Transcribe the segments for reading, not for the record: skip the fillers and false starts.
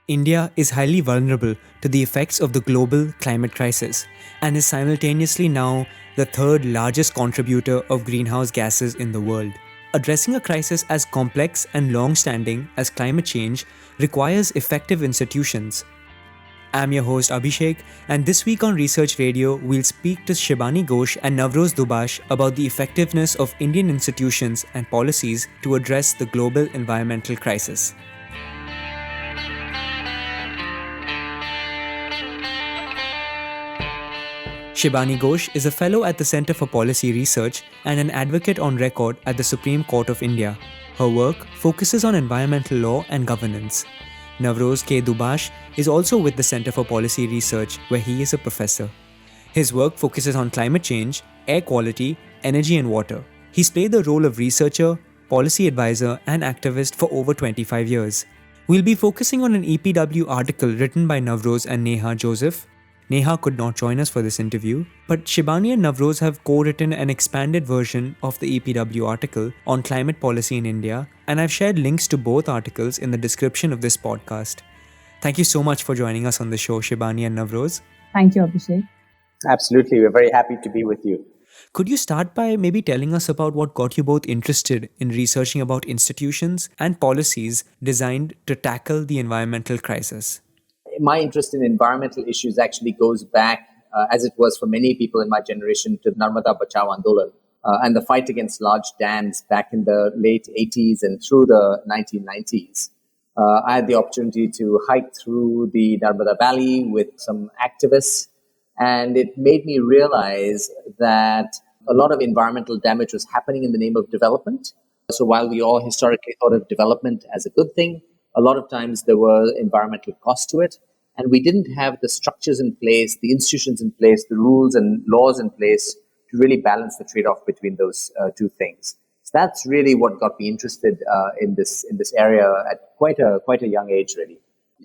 India is highly vulnerable to the effects of the global climate crisis and is simultaneously now the third largest contributor of greenhouse gases in the world. Addressing a crisis as complex and long standing as climate change requires effective institutions. I'm your host Abhishek, and this week on Research Radio, we'll speak to Shibani Ghosh and Navroz Dubash about the effectiveness of Indian institutions and policies to address the global environmental crisis. Shibani Ghosh is a fellow at the Centre for Policy Research and an advocate on record at the Supreme Court of India. Her work focuses on environmental law and governance. Navroz K. Dubash is also with the Centre for Policy Research, where he is a professor. His work focuses on climate change, air quality, energy and water. He's played the role of researcher, policy advisor and activist for over 25 years. We'll be focusing on an EPW article written by Navroz and Neha Joseph. Neha could not join us for this interview, but Shibani and Navroz have co-written an expanded version of the EPW article on climate policy in India, and I've shared links to both articles in the description of this podcast. Thank you so much for joining us on the show, Shibani and Navroz. Thank you, Abhishek. Absolutely. We're very happy to be with you. Could you start by maybe telling us about what got you both interested in researching about institutions and policies designed to tackle the environmental crisis? My interest in environmental issues actually goes back, as it was for many people in my generation, to Narmada Bachao Andolan and the fight against large dams back in the late 80s and through the 1990s. I had the opportunity to hike through the Narmada Valley with some activists, and it made me realize that a lot of environmental damage was happening in the name of development. So while we all historically thought of development as a good thing, a lot of times there were environmental costs to it, and we didn't have the structures in place, the institutions in place, the rules and laws in place to really balance the trade-off between those two things. So that's really what got me interested in this area at quite a young age, really.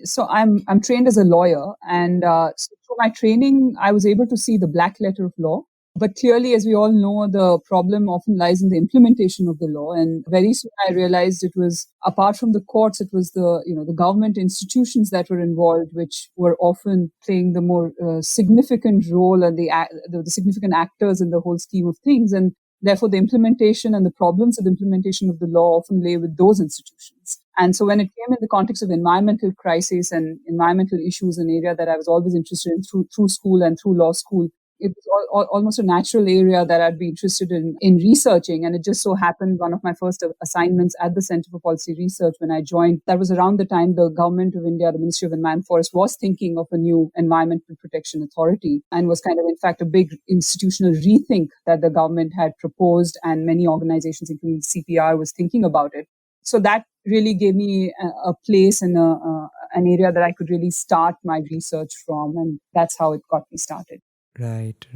So I'm trained as a lawyer, and so through my training, I was able to see the black letter of law. But clearly, as we all know, the problem often lies in the implementation of the law. And very soon I realized it was, apart from the courts, it was the government institutions that were involved, which were often playing the more significant role and the significant actors in the whole scheme of things. And therefore, the implementation and the problems of the implementation of the law often lay with those institutions. And so when it came in the context of environmental crisis and environmental issues, an area that I was always interested in through school and through law school, it was almost a natural area that I'd be interested in researching. And it just so happened one of my first assignments at the Center for Policy Research when I joined, that was around the time the government of India, the Ministry of Environment and Forest, was thinking of a new Environmental Protection Authority, and was kind of, in fact, a big institutional rethink that the government had proposed, and many organizations, including CPR, was thinking about it. So that really gave me a place and an area that I could really start my research from, and that's how it got me started. Right.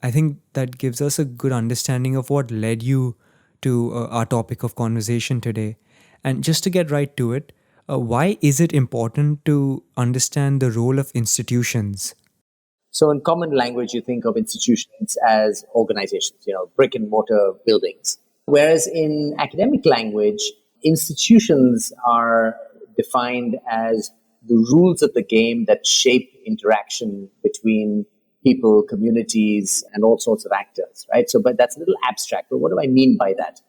I think that gives us a good understanding of what led you to our topic of conversation today. And just to get right to it, why is it important to understand the role of institutions? So in common language, you think of institutions as organizations, brick and mortar buildings. Whereas in academic language, institutions are defined as the rules of the game that shape interaction between people, communities, and all sorts of actors, right? So, but that's a little abstract. But what do I mean by that?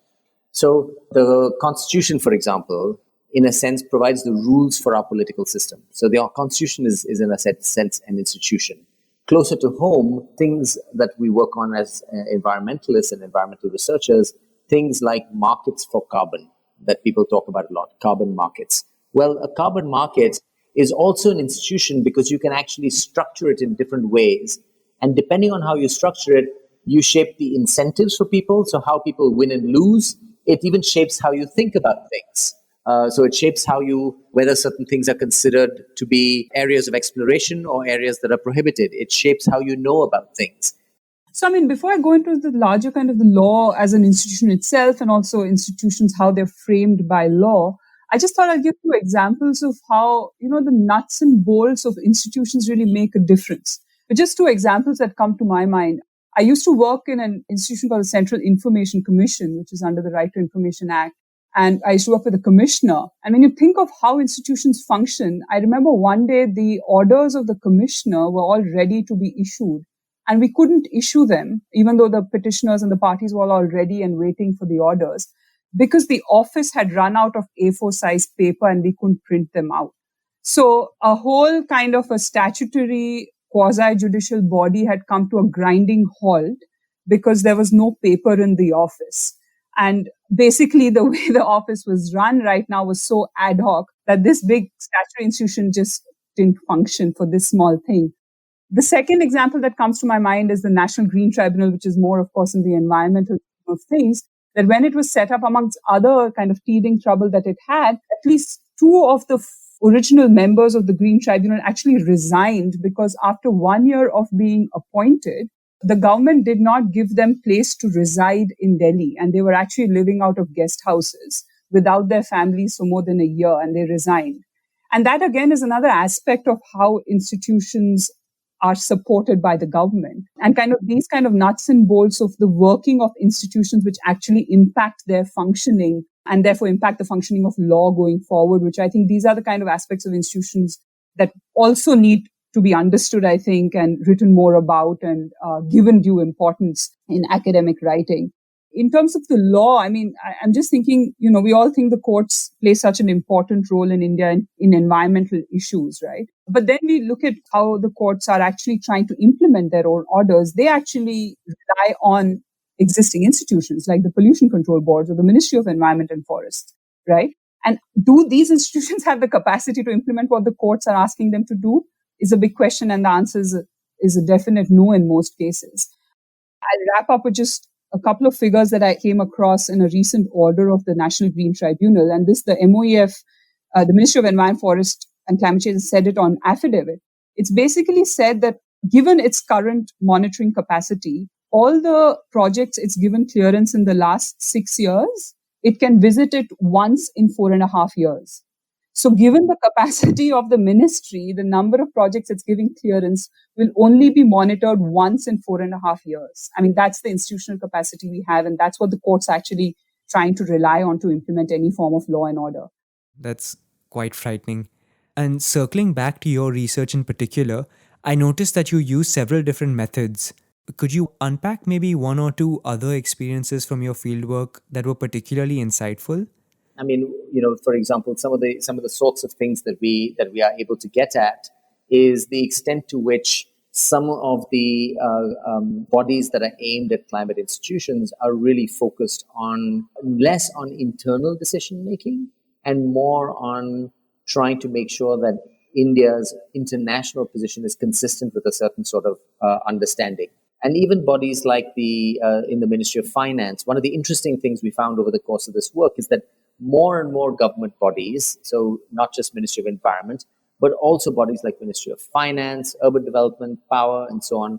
So the Constitution, for example, in a sense, provides the rules for our political system. So the Constitution is in a sense, an institution. Closer to home, things that we work on as environmentalists and environmental researchers, things like markets for carbon that people talk about a lot, carbon markets. Well, a carbon market is also an institution because you can actually structure it in different ways. And depending on how you structure it, you shape the incentives for people, so how people win and lose. It even shapes how you think about things. So it shapes whether certain things are considered to be areas of exploration or areas that are prohibited. It shapes how you know about things. So, before I go into the larger kind of the law as an institution itself, and also institutions, how they're framed by law, I just thought I'd give you examples of how, the nuts and bolts of institutions really make a difference. But just two examples that come to my mind. I used to work in an institution called the Central Information Commission, which is under the Right to Information Act. And I used to work with a commissioner. And when you think of how institutions function, I remember one day the orders of the commissioner were all ready to be issued. And we couldn't issue them, even though the petitioners and the parties were all ready and waiting for the orders, because the office had run out of A4 size paper and we couldn't print them out. So a whole kind of a statutory quasi-judicial body had come to a grinding halt because there was no paper in the office. And basically the way the office was run right now was so ad hoc that this big statutory institution just didn't function for this small thing. The second example that comes to my mind is the National Green Tribunal, which is more, of course, in the environmental of things, that when it was set up, amongst other kind of teething trouble that it had, at least two of the original members of the Green Tribunal actually resigned because after 1 year of being appointed, the government did not give them place to reside in Delhi, and they were actually living out of guest houses without their families for more than a year, and they resigned. And that again is another aspect of how institutions are supported by the government, and kind of these kind of nuts and bolts of the working of institutions which actually impact their functioning and therefore impact the functioning of law going forward, which I think these are the kind of aspects of institutions that also need to be understood, I think, and written more about and given due importance in academic writing. In terms of the law, I mean, I'm just thinking, we all think the courts play such an important role in India in environmental issues, right? But then we look at how the courts are actually trying to implement their own orders. They actually rely on existing institutions like the pollution control boards or the Ministry of Environment and Forests, right? And do these institutions have the capacity to implement what the courts are asking them to do is a big question. And the answer is a definite no in most cases. I'll wrap up with just a couple of figures that I came across in a recent order of the National Green Tribunal. And this, the MOEF, the Ministry of Environment, Forest and Climate Change, said it on affidavit. It's basically said that given its current monitoring capacity, all the projects it's given clearance in the last 6 years, it can visit it once in 4.5 years. So given the capacity of the ministry, the number of projects it's giving clearance will only be monitored once in 4.5 years. I mean, that's the institutional capacity we have, and that's what the court's actually trying to rely on to implement any form of law and order. That's quite frightening. And circling back to your research in particular, I noticed that you use several different methods. Could you unpack maybe one or two other experiences from your fieldwork that were particularly insightful? I mean, for example, some of the sorts of things that we are able to get at is the extent to which some of the bodies that are aimed at climate institutions are really focused on less on internal decision making and more on trying to make sure that India's international position is consistent with a certain sort of understanding. And even bodies like in the Ministry of Finance, one of the interesting things we found over the course of this work is that more and more government bodies, so not just Ministry of Environment, but also bodies like Ministry of Finance, Urban Development, Power, and so on,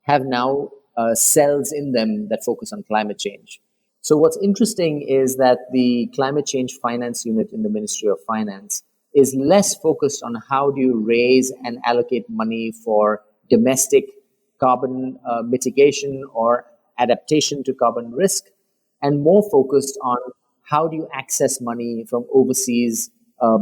have now cells in them that focus on climate change. So what's interesting is that the Climate Change Finance Unit in the Ministry of Finance is less focused on how do you raise and allocate money for domestic carbon mitigation or adaptation to carbon risk, and more focused on how do you access money from overseas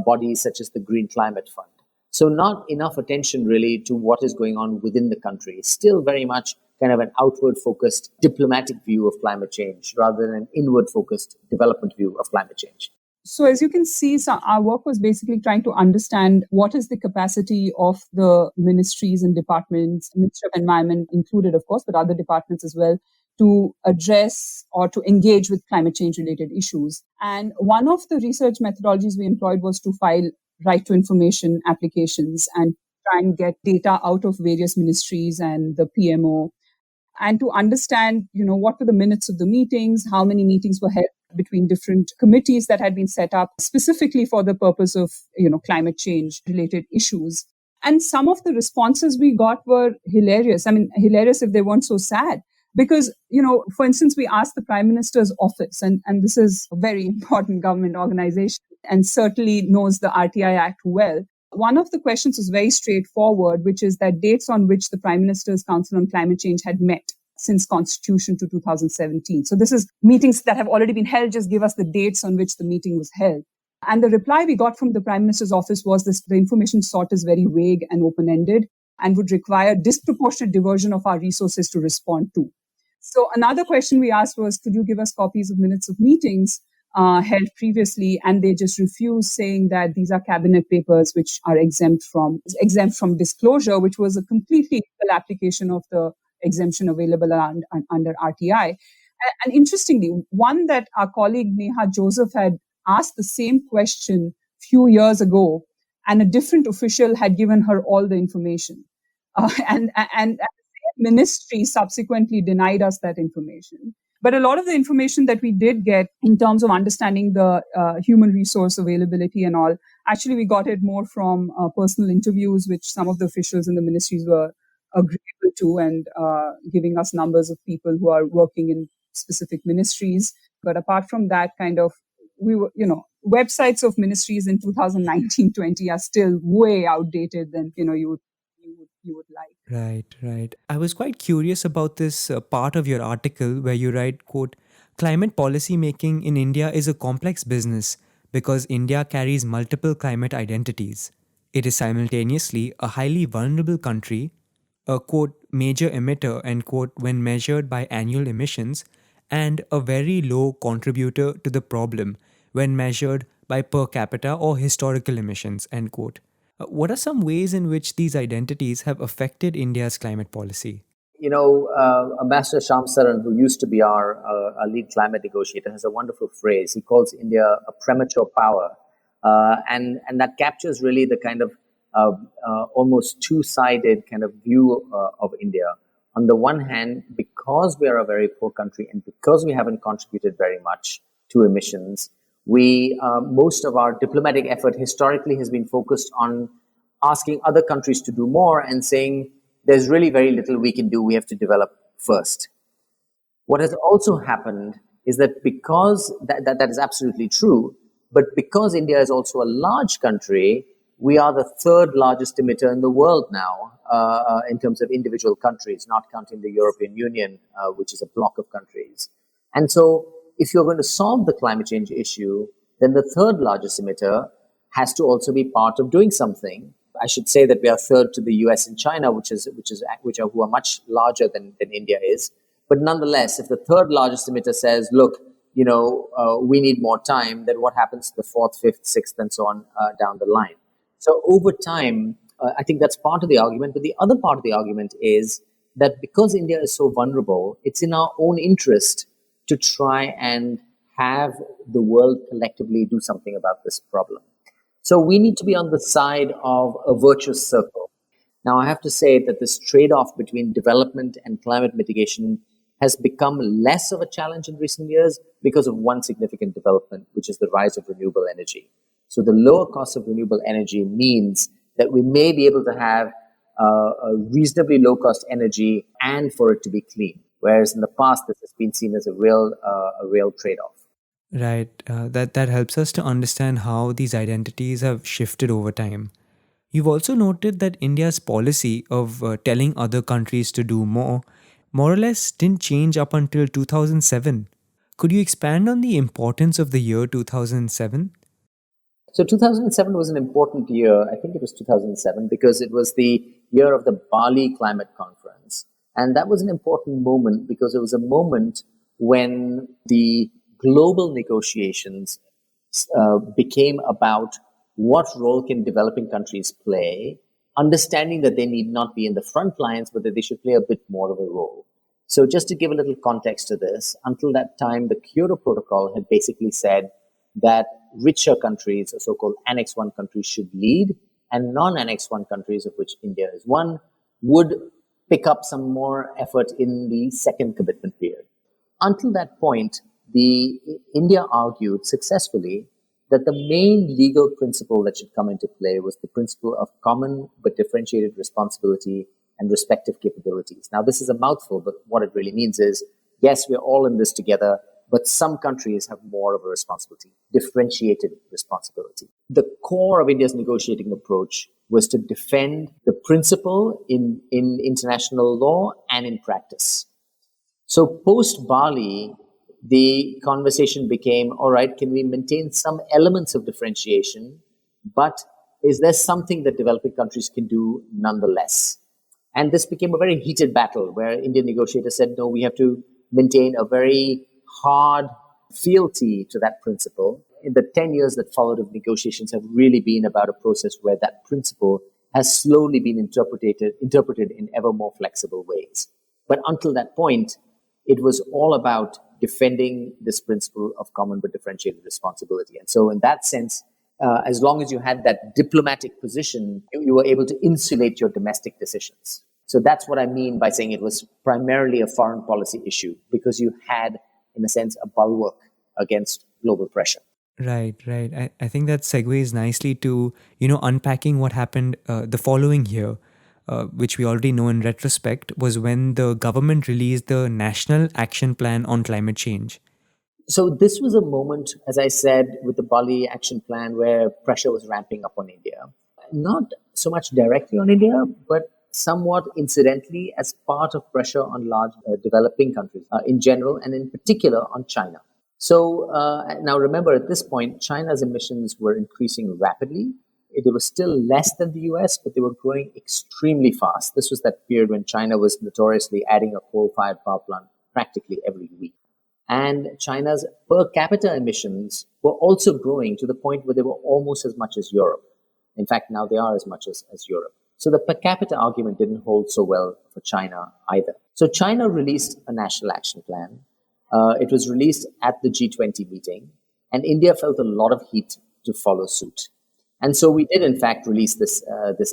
bodies such as the Green Climate Fund. So not enough attention really to what is going on within the country. Still very much kind of an outward-focused diplomatic view of climate change rather than an inward-focused development view of climate change. So as you can see, our work was basically trying to understand what is the capacity of the ministries and departments, Ministry of Environment included, of course, but other departments as well, to address or to engage with climate change related issues. And one of the research methodologies we employed was to file right to information applications and try and get data out of various ministries and the PMO, and to understand, what were the minutes of the meetings, how many meetings were held between different committees that had been set up specifically for the purpose of, climate change related issues. And some of the responses we got were hilarious. I mean, hilarious if they weren't so sad. Because, for instance, we asked the Prime Minister's office, and this is a very important government organization and certainly knows the RTI Act well. One of the questions was very straightforward, which is that dates on which the Prime Minister's Council on Climate Change had met. since Constitution to 2017. So this is meetings that have already been held. Just give us the dates on which the meeting was held. And the reply we got from the Prime Minister's office was this: the information sought is very vague and open-ended and would require disproportionate diversion of our resources to respond to. So another question we asked was, could you give us copies of minutes of meetings held previously? And they just refused, saying that these are cabinet papers which are exempt from disclosure, which was a completely equal application of the exemption available under RTI. And interestingly, one that our colleague Neha Joseph had asked the same question few years ago, and a different official had given her all the information. And the ministry subsequently denied us that information. But a lot of the information that we did get in terms of understanding the human resource availability and all, actually we got it more from personal interviews, which some of the officials in the ministries were agreeable to, and giving us numbers of people who are working in specific ministries. But apart from that, kind of, we were, websites of ministries in 2019-20 are still way outdated than, you would like. Right. I was quite curious about this part of your article where you write, quote, climate policy making in India is a complex business because India carries multiple climate identities. It is simultaneously a highly vulnerable country, a, quote, major emitter, end quote, when measured by annual emissions, and a very low contributor to the problem when measured by per capita or historical emissions, end quote. What are some ways in which these identities have affected India's climate policy? Ambassador Sham Saran, who used to be our lead climate negotiator, has a wonderful phrase. He calls India a premature power. And that captures really the kind of almost two-sided kind of view of India. On the one hand, because we are a very poor country and because we haven't contributed very much to emissions, most of our diplomatic effort historically has been focused on asking other countries to do more and saying there's really very little we can do, we have to develop first. What has also happened is that because that is absolutely true, but because India is also a large country, we are the third largest emitter in the world now in terms of individual countries, not counting the European Union, which is a block of countries. And so if you're going to solve the climate change issue, then the third largest emitter has to also be part of doing something. I should say that we are third to the US and China, who are much larger than India is. But nonetheless, if the third largest emitter says, look, we need more time, then what happens to the fourth, fifth, sixth, and so on down the line? So over time, I think that's part of the argument. But the other part of the argument is that because India is so vulnerable, it's in our own interest to try and have the world collectively do something about this problem. So we need to be on the side of a virtuous circle. Now, I have to say that this trade-off between development and climate mitigation has become less of a challenge in recent years because of one significant development, which is the rise of renewable energy. So the lower cost of renewable energy means that we may be able to have a reasonably low-cost energy and for it to be clean. Whereas in the past, this has been seen as a real trade-off. Right. That helps us to understand how these identities have shifted over time. You've also noted that India's policy of telling other countries to do more or less didn't change up until 2007. Could you expand on the importance of the year 2007? So 2007 was an important year. I think it was 2007 because it was the year of the Bali Climate Conference. And that was an important moment because it was a moment when the global negotiations became about what role can developing countries play, understanding that they need not be in the front lines, but that they should play a bit more of a role. So just to give a little context to this, until that time, the Kyoto Protocol had basically said that richer countries, or so-called Annex 1 countries, should lead, and non-Annex 1 countries, of which India is one, would pick up some more effort in the second commitment period. Until that point, India argued successfully that the main legal principle that should come into play was the principle of common but differentiated responsibility and respective capabilities. Now, this is a mouthful, but what it really means is, yes, we're all in this together, but some countries have more of a responsibility, differentiated responsibility. The core of India's negotiating approach was to defend the principle in international law and in practice. So post Bali, the conversation became, all right, can we maintain some elements of differentiation, but is there something that developing countries can do nonetheless? And this became a very heated battle where Indian negotiators said, no, we have to maintain a very hard fealty to that principle. In the 10 years that followed of negotiations have really been about a process where that principle has slowly been interpreted in ever more flexible ways. But until that point, it was all about defending this principle of common but differentiated responsibility. And so in that sense, as long as you had that diplomatic position, you were able to insulate your domestic decisions. So that's what I mean by saying it was primarily a foreign policy issue, because you had, in a sense, a bulwark against global pressure. Right, right. I think that segues nicely to, unpacking what happened the following year, which we already know in retrospect, was when the government released the National Action Plan on Climate Change. So this was a moment, as I said, with the Bali Action Plan, where pressure was ramping up on India. Not so much directly on India, but somewhat incidentally as part of pressure on large developing countries in general, and in particular on China. So now remember, at this point, China's emissions were increasing rapidly. They were still less than the US, but they were growing extremely fast. This was that period when China was notoriously adding a coal-fired power plant practically every week. And China's per capita emissions were also growing to the point where they were almost as much as Europe. In fact, now they are as much as Europe. So the per capita argument didn't hold so well for China either. So China released a national action plan. It was released at the G20 meeting, and India felt a lot of heat to follow suit. And so we did, in fact, release this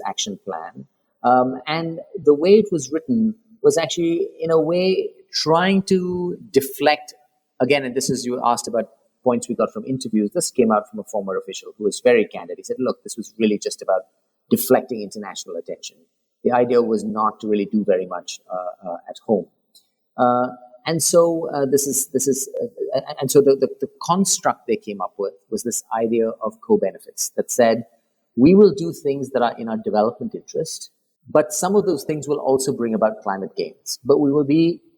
action plan. And the way it was written was actually, in a way, trying to deflect. Again, and this is, you asked about points we got from interviews. This came out from a former official who was very candid. He said, look, this was really just about deflecting international attention. The idea was not to really do very much at home. And so the construct they came up with was this idea of co-benefits that said, we will do things that are in our development interest, but some of those things will also bring about climate gains. But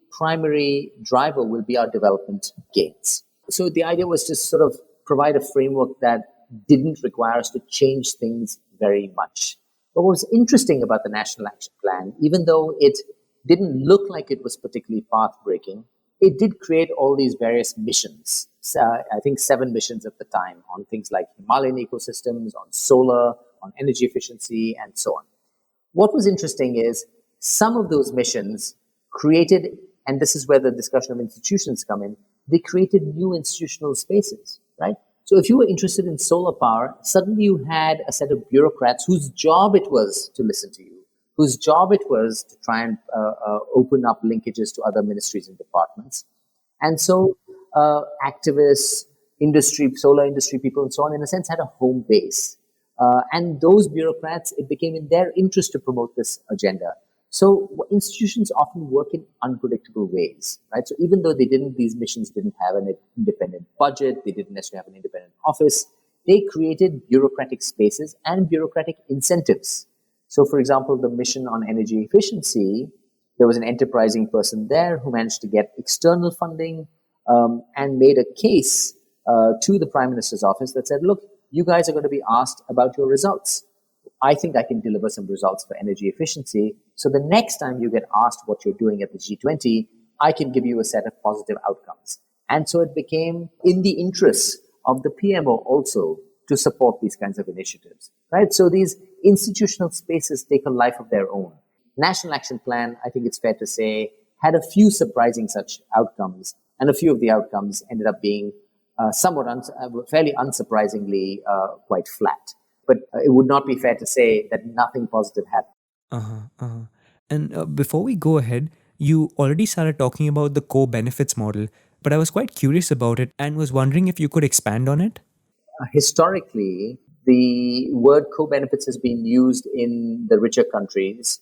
primary driver will be our development gains. So the idea was to sort of provide a framework that didn't require us to change things very much. But what was interesting about the National Action Plan, even though it didn't look like it was particularly path-breaking, it did create all these various missions. I think 7 missions at the time on things like Himalayan ecosystems, on solar, on energy efficiency, and so on. What was interesting is some of those missions created, and this is where the discussion of institutions come in, they created new institutional spaces, right? So if you were interested in solar power, suddenly you had a set of bureaucrats whose job it was to listen to you, whose job it was to try and open up linkages to other ministries and departments. And so activists, industry, solar industry people and so on, in a sense, had a home base. And those bureaucrats, it became in their interest to promote this agenda. So institutions often work in unpredictable ways, right? So even though these missions didn't have an independent budget, they didn't necessarily have an independent office, they created bureaucratic spaces and bureaucratic incentives. So for example, the mission on energy efficiency, there was an enterprising person there who managed to get external funding and made a case to the Prime Minister's office that said, look, you guys are going to be asked about your results. I think I can deliver some results for energy efficiency. So the next time you get asked what you're doing at the G20, I can give you a set of positive outcomes. And so it became in the interests of the PMO also to support these kinds of initiatives, right? So these institutional spaces take a life of their own. National Action Plan, I think it's fair to say, had a few surprising such outcomes, and a few of the outcomes ended up being fairly unsurprisingly quite flat. But it would not be fair to say that nothing positive happened. And before we go ahead, you already started talking about the co-benefits model, but I was quite curious about it and was wondering if you could expand on it. Historically, the word co-benefits has been used in the richer countries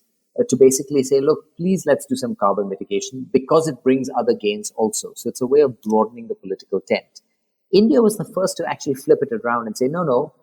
to basically say, look, please let's do some carbon mitigation because it brings other gains also. So it's a way of broadening the political tent. India was the first to actually flip it around and say, no,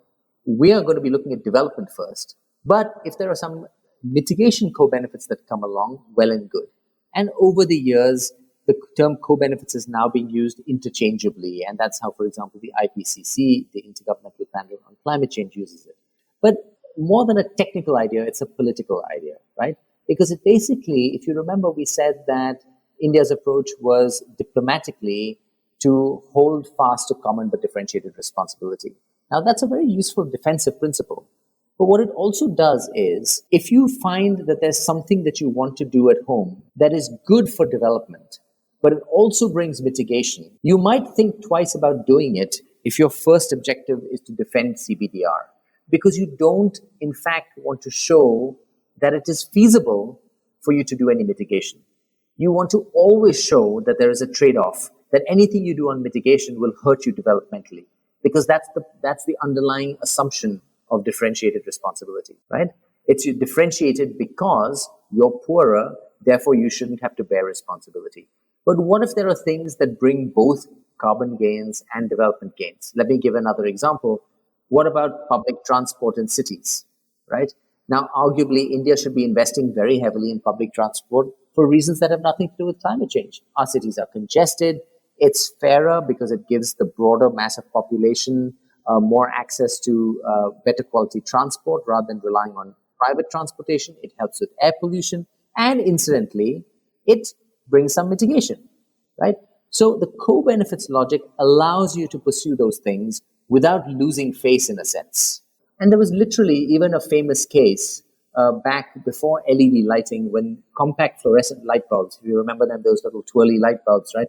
we are going to be looking at development first. But if there are some mitigation co-benefits that come along, well and good. And over the years, the term co-benefits is now being used interchangeably. And that's how, for example, the IPCC, the Intergovernmental Panel on Climate Change, uses it. But more than a technical idea, it's a political idea, right? Because it basically, if you remember, we said that India's approach was diplomatically to hold fast to common but differentiated responsibility. Now, that's a very useful defensive principle. But what it also does is, if you find that there's something that you want to do at home that is good for development, but it also brings mitigation, you might think twice about doing it if your first objective is to defend CBDR, because you don't, in fact, want to show that it is feasible for you to do any mitigation. You want to always show that there is a trade-off, that anything you do on mitigation will hurt you developmentally, because that's the underlying assumption of differentiated responsibility, right? It's differentiated because you're poorer, therefore you shouldn't have to bear responsibility. But what if there are things that bring both carbon gains and development gains? Let me give another example. What about public transport in cities, right? Now, arguably, India should be investing very heavily in public transport for reasons that have nothing to do with climate change. Our cities are congested. It's fairer because it gives the broader mass of population more access to better quality transport rather than relying on private transportation. It helps with air pollution. And incidentally, it brings some mitigation, right? So the co-benefits logic allows you to pursue those things without losing face in a sense. And there was literally even a famous case back before LED lighting when compact fluorescent light bulbs, if you remember them, those little twirly light bulbs, right?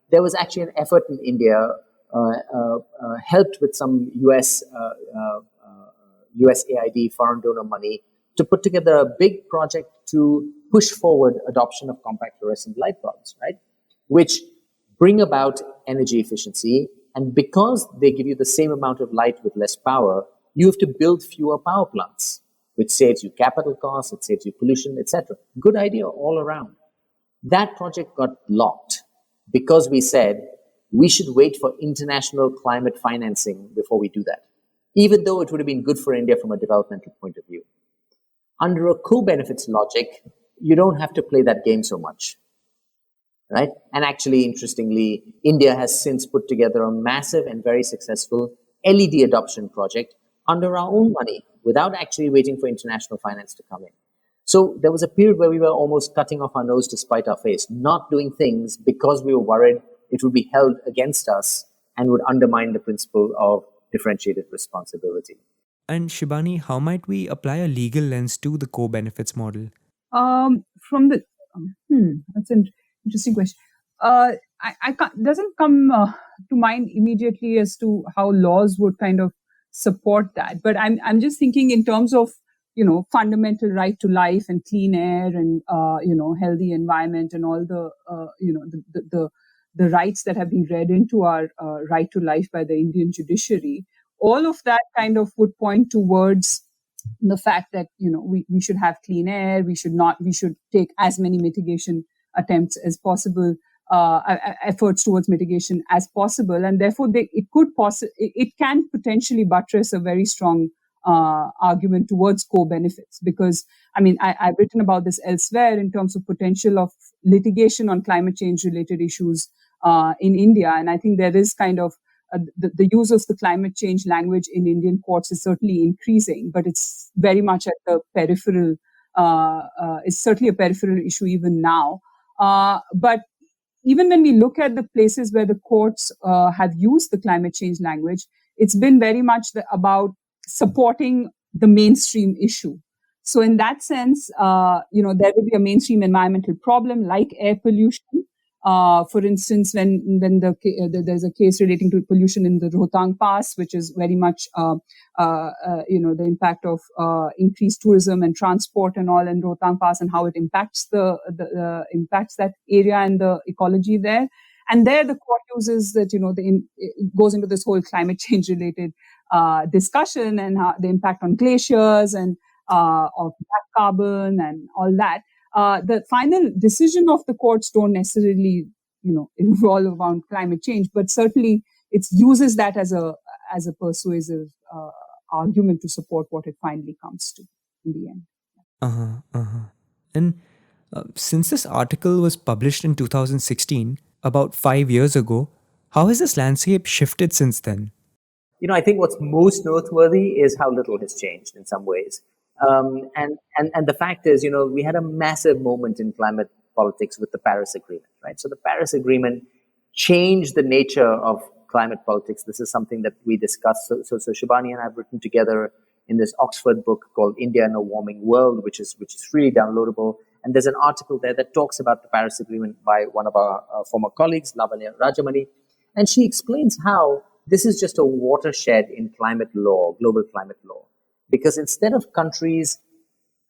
There was actually an effort in India helped with some USAID foreign donor money to put together a big project to push forward adoption of compact fluorescent light bulbs, right? Which bring about energy efficiency. And because they give you the same amount of light with less power, you have to build fewer power plants, which saves you capital costs, it saves you pollution, etc. Good idea all around. That project got blocked because we said we should wait for international climate financing before we do that, even though it would have been good for India from a developmental point of view. Under a co-benefits logic, you don't have to play that game so much, right? And actually, interestingly, India has since put together a massive and very successful LED adoption project under our own money without actually waiting for international finance to come in. So there was a period where we were almost cutting off our nose to spite our face, not doing things because we were worried it would be held against us and would undermine the principle of differentiated responsibility. And Shibani, how might we apply a legal lens to the co-benefits model? That's an interesting question. Doesn't come to mind immediately as to how laws would kind of support that. But I'm just thinking in terms of fundamental right to life and clean air and healthy environment and all the the rights that have been read into our right to life by the Indian judiciary. All of that kind of would point towards the fact that we should have clean air. We should take as many mitigation attempts as possible, efforts towards mitigation as possible, and therefore it can potentially buttress a very strong argument towards co-benefits. Because I've written about this elsewhere in terms of potential of litigation on climate change related issues in India, and I think there is kind of the use of the climate change language in Indian courts is certainly increasing, but it's very much at the peripheral. It's certainly a peripheral issue even now. But even when we look at the places where the courts have used the climate change language, it's been very much about supporting the mainstream issue. So in that sense, there will be a mainstream environmental problem like air pollution. For instance, when there's a case relating to pollution in the Rohtang Pass, which is very much the impact of increased tourism and transport and all in Rohtang Pass and how it impacts impacts that area and the ecology there. And there, the court uses that it goes into this whole climate change related discussion and how the impact on glaciers and of black carbon and all that. The final decision of the courts don't necessarily, revolve around climate change, but certainly it uses that as a persuasive argument to support what it finally comes to in the end. And Since this article was published in 2016, about 5 years ago, how has this landscape shifted since then? I think what's most noteworthy is how little has changed in some ways. And the fact is, we had a massive moment in climate politics with the Paris Agreement, right? So the Paris Agreement changed the nature of climate politics. This is something that we discussed. So Shubhani and I have written together in this Oxford book called India in a Warming World, which is freely downloadable. And there's an article there that talks about the Paris Agreement by one of our former colleagues, Lavanya Rajamani. And she explains how this is just a watershed in climate law, global climate law. Because instead of countries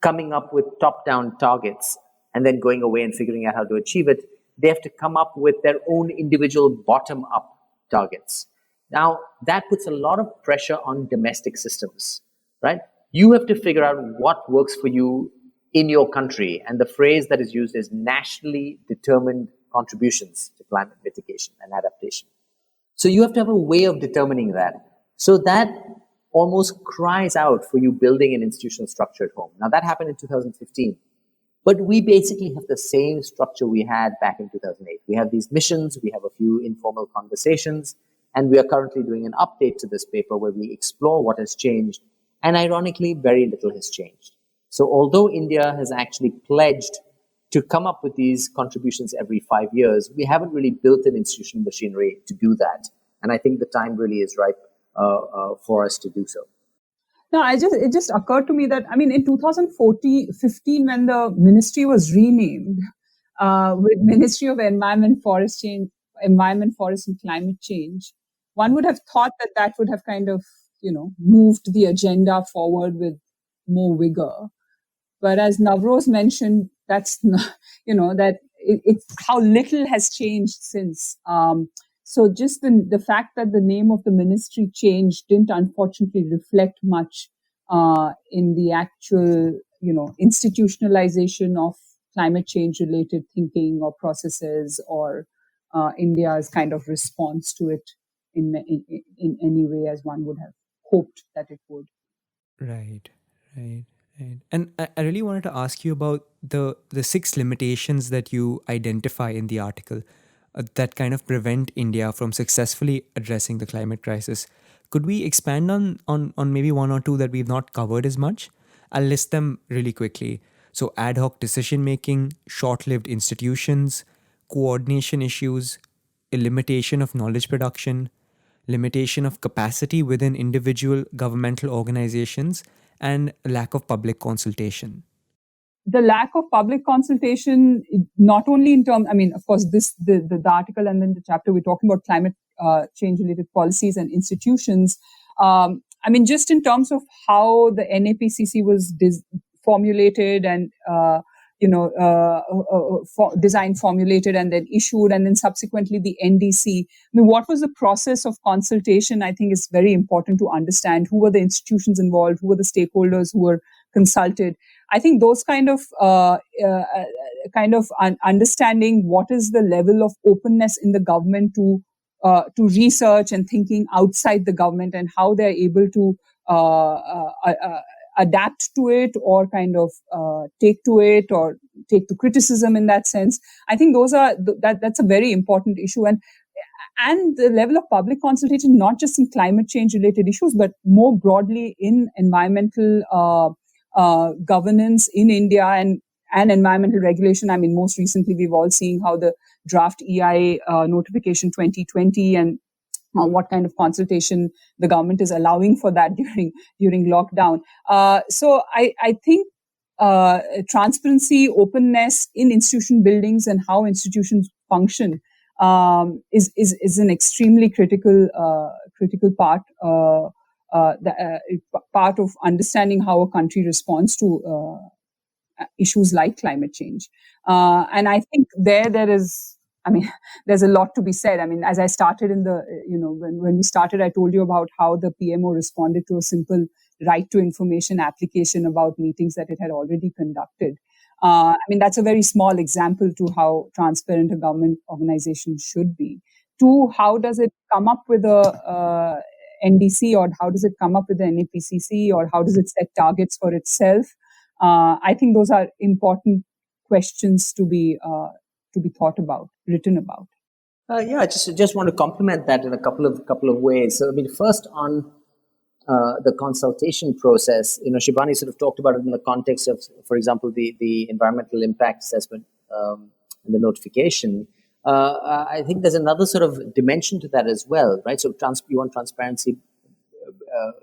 coming up with top-down targets and then going away and figuring out how to achieve it, they have to come up with their own individual bottom-up targets. Now, that puts a lot of pressure on domestic systems, right? You have to figure out what works for you in your country. And the phrase that is used is nationally determined contributions to climate mitigation and adaptation. So you have to have a way of determining that. So that almost cries out for you building an institutional structure at home. Now, that happened in 2015. But we basically have the same structure we had back in 2008. We have these missions, we have a few informal conversations, and we are currently doing an update to this paper where we explore what has changed. And ironically, very little has changed. So although India has actually pledged to come up with these contributions every 5 years, we haven't really built an institutional machinery to do that. And I think the time really is ripe for us to do so. No, it just occurred to me that, in 2015, when the ministry was renamed with Ministry of Environment, Forest and Climate Change, one would have thought that would have kind of, moved the agenda forward with more vigor. But as Navroz mentioned, that's not, that it's how little has changed since. So just the fact that the name of the ministry changed didn't unfortunately reflect much in the actual, institutionalization of climate change related thinking or processes or India's kind of response to it in any way as one would have hoped that it would. Right, right, right. And I really wanted to ask you about the six limitations that you identify in the article that kind of prevent India from successfully addressing the climate crisis. Could we expand on maybe one or two that we've not covered as much? I'll list them really quickly. So, ad hoc decision making, short lived institutions, coordination issues, a limitation of knowledge production, limitation of capacity within individual governmental organizations, and lack of public consultation. The lack of public consultation, not only in terms, of course, the article and then the chapter, we're talking about climate change related policies and institutions. Just in terms of how the NAPCC was formulated and, design formulated and then issued, and then subsequently the NDC. What was the process of consultation? I think is very important to understand. Who were the institutions involved? Who were the stakeholders who were consulted? I think those kind of understanding what is the level of openness in the government to research and thinking outside the government and how they're able to adapt to it or kind of take to it or take to criticism in that sense. I think that's a very important issue. And the level of public consultation, not just in climate change related issues, but more broadly in environmental governance in India and environmental regulation. Most recently, we've all seen how the draft EIA notification 2020 and what kind of consultation the government is allowing for that during lockdown. So I think transparency, openness in institution buildings and how institutions function is an extremely critical part. Part of understanding how a country responds to issues like climate change. And I think there is, there's a lot to be said. As I started when we started, I told you about how the PMO responded to a simple right to information application about meetings that it had already conducted. That's a very small example to how transparent a government organization should be. Two, how does it come up with a NDC, or how does it come up with the NAPCC, or how does it set targets for itself? I think those are important questions to be thought about, written about. Yeah, I just want to complement that in a couple of ways. So, I mean, first on the consultation process, Shibani sort of talked about it in the context of, for example, the environmental impact assessment and the notification. I think there's another sort of dimension to that as well, right? So you want transparency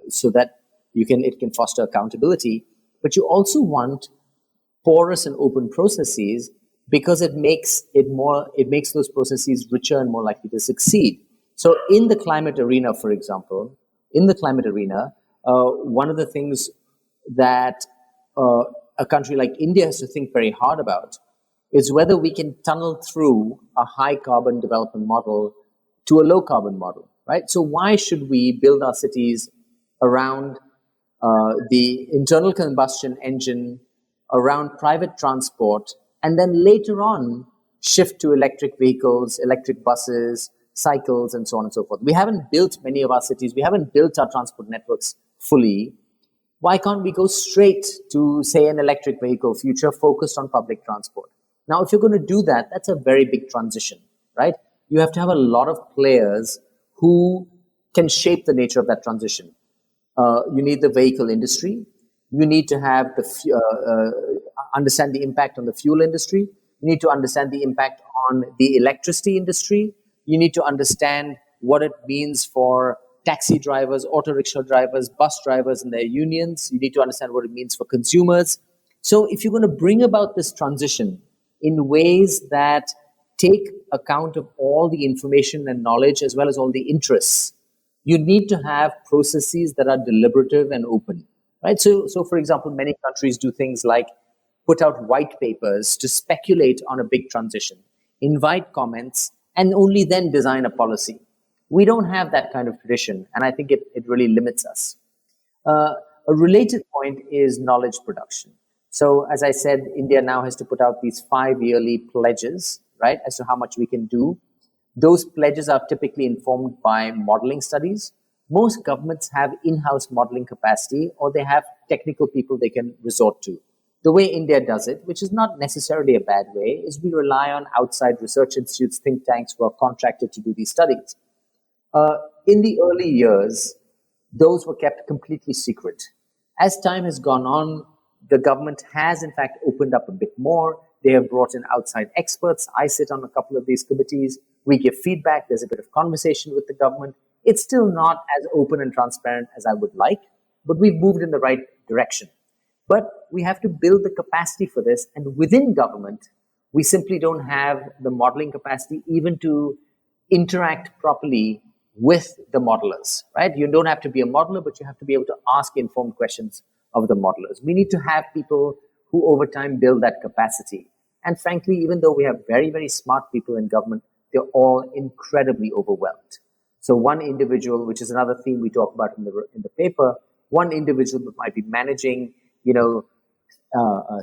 so that it can foster accountability, but you also want porous and open processes because it makes those processes richer and more likely to succeed. So in the climate arena, for example, one of the things that a country like India has to think very hard about is whether we can tunnel through a high carbon development model to a low carbon model, right? So why should we build our cities around the internal combustion engine, around private transport, and then later on shift to electric vehicles, electric buses, cycles, and so on and so forth? We haven't built many of our cities. We haven't built our transport networks fully. Why can't we go straight to, say, an electric vehicle future focused on public transport? Now, if you're going to do that, that's a very big transition, right? You have to have a lot of players who can shape the nature of that transition. You need the vehicle industry. You need to have understand the impact on the fuel industry. You need to understand the impact on the electricity industry. You need to understand what it means for taxi drivers, auto rickshaw drivers, bus drivers and their unions. You need to understand what it means for consumers. So if you're going to bring about this transition in ways that take account of all the information and knowledge as well as all the interests, you need to have processes that are deliberative and open, right? So for example, many countries do things like put out white papers to speculate on a big transition, invite comments, and only then design a policy. We don't have that kind of tradition, and I think it really limits us. A related point is knowledge production. So as I said, India now has to put out these 5-yearly pledges, right, as to how much we can do. Those pledges are typically informed by modeling studies. Most governments have in-house modeling capacity, or they have technical people they can resort to. The way India does it, which is not necessarily a bad way, is we rely on outside research institutes, think tanks who are contracted to do these studies. In the early years, those were kept completely secret. As time has gone on, the government has in fact opened up a bit more. They have brought in outside experts. I sit on a couple of these committees. We give feedback. There's a bit of conversation with the government. It's still not as open and transparent as I would like, but we've moved in the right direction. But we have to build the capacity for this. And within government, we simply don't have the modeling capacity even to interact properly with the modelers, right? You don't have to be a modeler, but you have to be able to ask informed questions of the modelers. We need to have people who over time build that capacity. And frankly, even though we have very, very smart people in government, they're all incredibly overwhelmed. So one individual, which is another theme we talk about in the paper, one individual might be managing,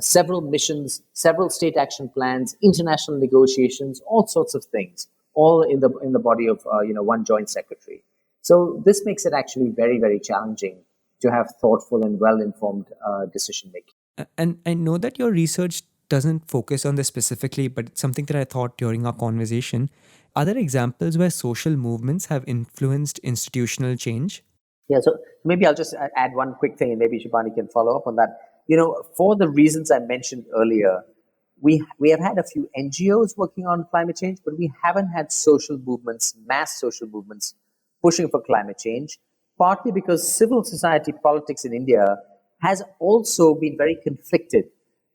several missions, several state action plans, international negotiations, all sorts of things, all in the body of one joint secretary. So this makes it actually very, very challenging to have thoughtful and well-informed decision making. And I know that your research doesn't focus on this specifically, but it's something that I thought during our conversation. Are there examples where social movements have influenced institutional change? Yeah, so maybe I'll just add one quick thing, and maybe Shibani can follow up on that. For the reasons I mentioned earlier, we have had a few NGOs working on climate change, but we haven't had social movements, mass social movements, pushing for climate change, partly because civil society politics in India has also been very conflicted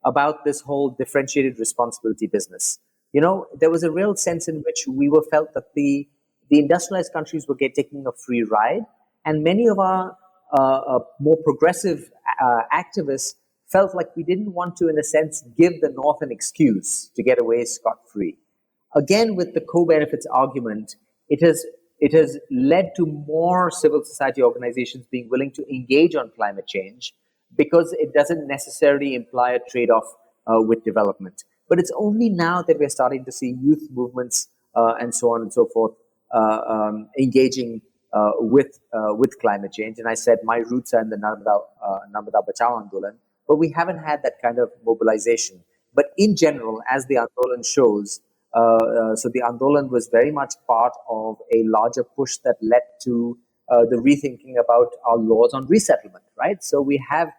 about this whole differentiated responsibility business. There was a real sense in which we were felt that the industrialized countries were taking a free ride, and many of our more progressive activists felt like we didn't want to, in a sense, give the North an excuse to get away scot-free. Again, with the co-benefits argument, it has led to more civil society organizations being willing to engage on climate change because it doesn't necessarily imply a trade-off with development. But it's only now that we're starting to see youth movements and so on and so forth engaging with climate change. And I said my roots are in the Narmada Bachao Andolan, but we haven't had that kind of mobilization. But in general, as the Andolan shows, so the Andolan was very much part of a larger push that led to the rethinking about our laws on resettlement, right? So we have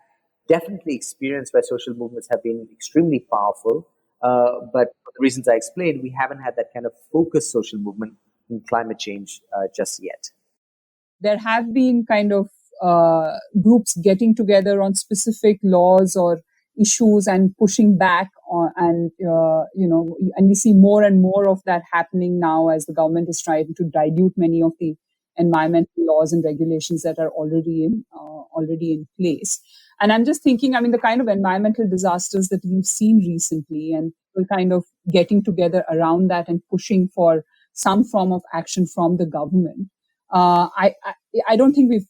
definitely experienced where social movements have been extremely powerful, but for the reasons I explained, we haven't had that kind of focused social movement in climate change just yet. There have been kind of groups getting together on specific laws or issues and pushing back on, and and we see more and more of that happening now as the government is trying to dilute many of the environmental laws and regulations that are already in place. And I'm just thinking, I mean, the kind of environmental disasters that we've seen recently, and we're kind of getting together around that and pushing for some form of action from the government. I don't think we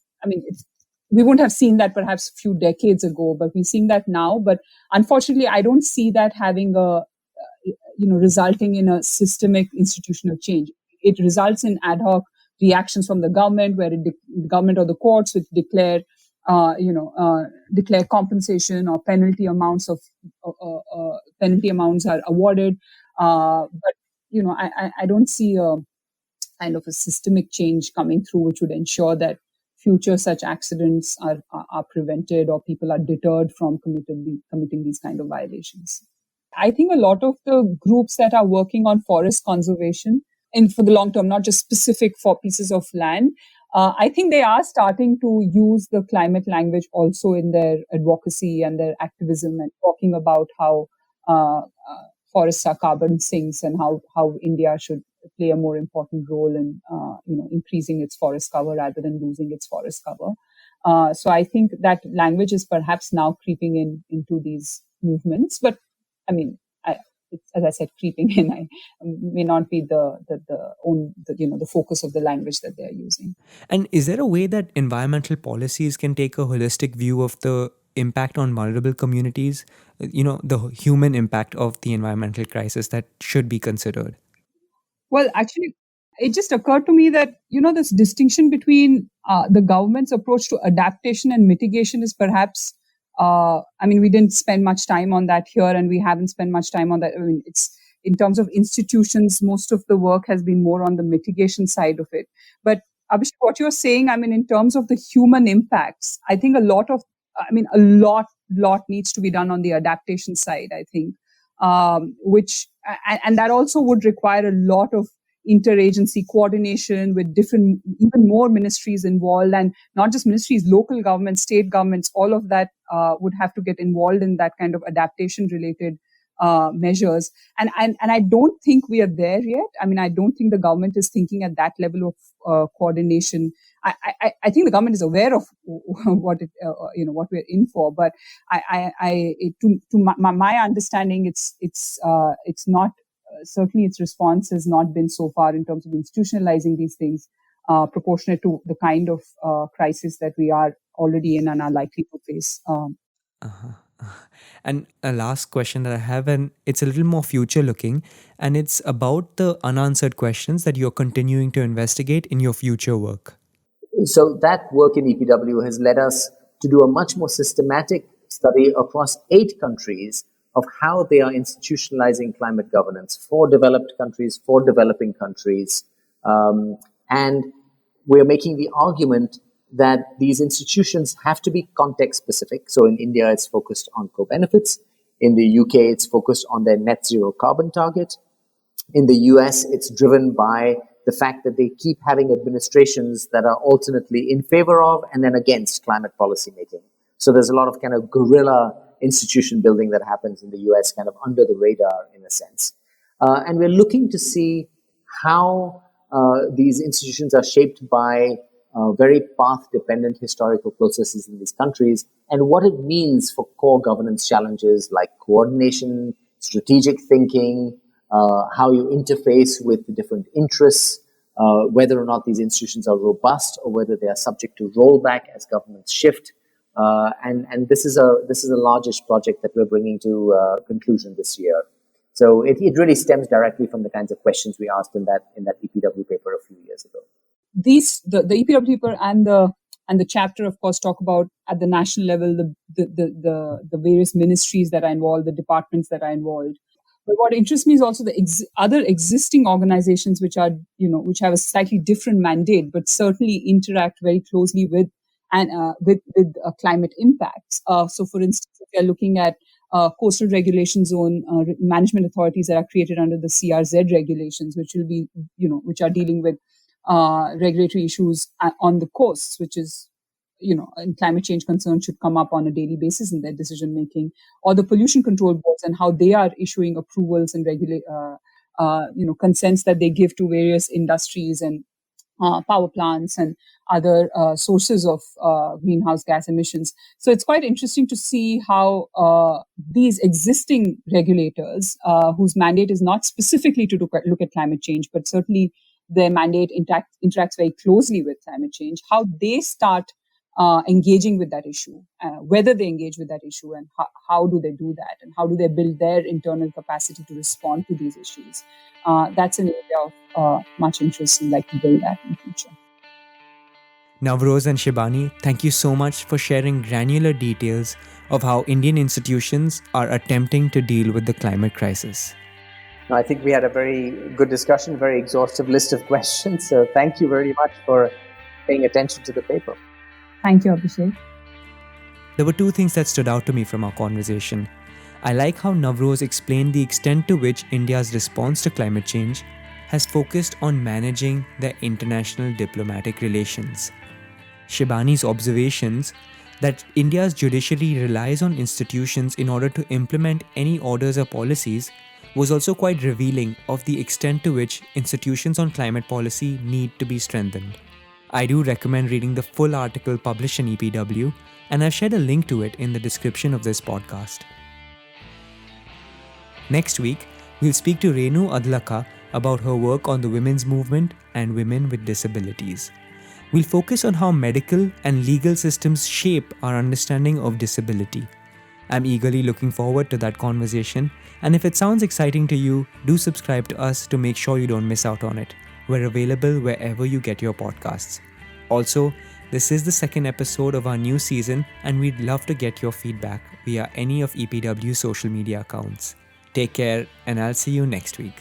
wouldn't have seen that perhaps a few decades ago, but we're seeing that now. But unfortunately, I don't see that having resulting in a systemic institutional change. It results in ad hoc reactions from the government, where the government or the courts would declare compensation or penalty amounts are awarded. But I don't see a kind of a systemic change coming through, which would ensure that future such accidents are prevented or people are deterred from committing these kind of violations. I think a lot of the groups that are working on forest conservation and for the long term, not just specific for pieces of land, I think they are starting to use the climate language also in their advocacy and their activism, and talking about how forests are carbon sinks and how India should play a more important role in increasing its forest cover rather than losing its forest cover. So I think that language is perhaps now creeping into these movements, but I mean, as I said, creeping in may not be the focus of the language that they're using. And is there a way that environmental policies can take a holistic view of the impact on vulnerable communities, the human impact of the environmental crisis that should be considered? Well, actually, it just occurred to me that, this distinction between the government's approach to adaptation and mitigation is perhaps, we didn't spend much time on that here, and we haven't spent much time on that. I mean, it's in terms of institutions, most of the work has been more on the mitigation side of it. But Abhishek, what you're saying, in terms of the human impacts, I think a lot needs to be done on the adaptation side, I think. Which that also would require a lot of interagency coordination with different, even more ministries involved, and not just ministries, local governments, state governments, all of that would have to get involved in that kind of adaptation related measures. And I don't think we are there yet. I don't think the government is thinking at that level of coordination. I think the government is aware of what we're in for, but my understanding, it's not, certainly its response has not been so far in terms of institutionalizing these things proportionate to the kind of crisis that we are already in and are likely to face. And a last question that I have, and it's a little more future looking, and it's about the unanswered questions that you're continuing to investigate in your future work. So that work in EPW has led us to do a much more systematic study across 8 countries of how they are institutionalizing climate governance for developed countries, for developing countries. And we're making the argument that these institutions have to be context specific. So in India, it's focused on co-benefits. In the UK, it's focused on their net zero carbon target. In the US, it's driven by the fact that they keep having administrations that are alternately in favor of and then against climate policy making. So there's a lot of kind of guerrilla institution building that happens in the US, kind of under the radar in a sense. And we're looking to see how these institutions are shaped by very path-dependent historical processes in these countries, and what it means for core governance challenges like coordination, strategic thinking, how you interface with the different interests, whether or not these institutions are robust or whether they are subject to rollback as governments shift. And this is a largish project that we're bringing to conclusion this year. So it really stems directly from the kinds of questions we asked in that EPW paper a few years ago. The EPW paper and the And the chapter, of course, talk about at the national level the various ministries that are involved, the departments that are involved. But what interests me is also the other existing organizations which are, which have a slightly different mandate, but certainly interact very closely with and with climate impacts. So, for instance, if we are looking at coastal regulation zone management authorities that are created under the CRZ regulations, which will be, which are dealing with regulatory issues on the coasts, which is, and climate change concerns should come up on a daily basis in their decision making, or the pollution control boards and how they are issuing approvals and consents that they give to various industries and power plants and other sources of greenhouse gas emissions. So it's quite interesting to see how these existing regulators, whose mandate is not specifically to look at climate change, but certainly their mandate interacts very closely with climate change, how they start engaging with that issue, whether they engage with that issue, and how do they do that, and how do they build their internal capacity to respond to these issues. That's an area of much interest, and like to build that in the future. Navroz and Shibani, thank you so much for sharing granular details of how Indian institutions are attempting to deal with the climate crisis. I think we had a very good discussion, very exhaustive list of questions. So thank you very much for paying attention to the paper. Thank you, Abhishek. There were two things that stood out to me from our conversation. I like how Navroz explained the extent to which India's response to climate change has focused on managing their international diplomatic relations. Shibani's observations that India's judiciary relies on institutions in order to implement any orders or policies was also quite revealing of the extent to which institutions on climate policy need to be strengthened. I do recommend reading the full article published in EPW, and I've shared a link to it in the description of this podcast. Next week, we'll speak to Renu Adlakha about her work on the women's movement and women with disabilities. We'll focus on how medical and legal systems shape our understanding of disability. I'm eagerly looking forward to that conversation, and if it sounds exciting to you, do subscribe to us to make sure you don't miss out on it. We're available wherever you get your podcasts. Also, this is the second episode of our new season, and we'd love to get your feedback via any of EPW's social media accounts. Take care, and I'll see you next week.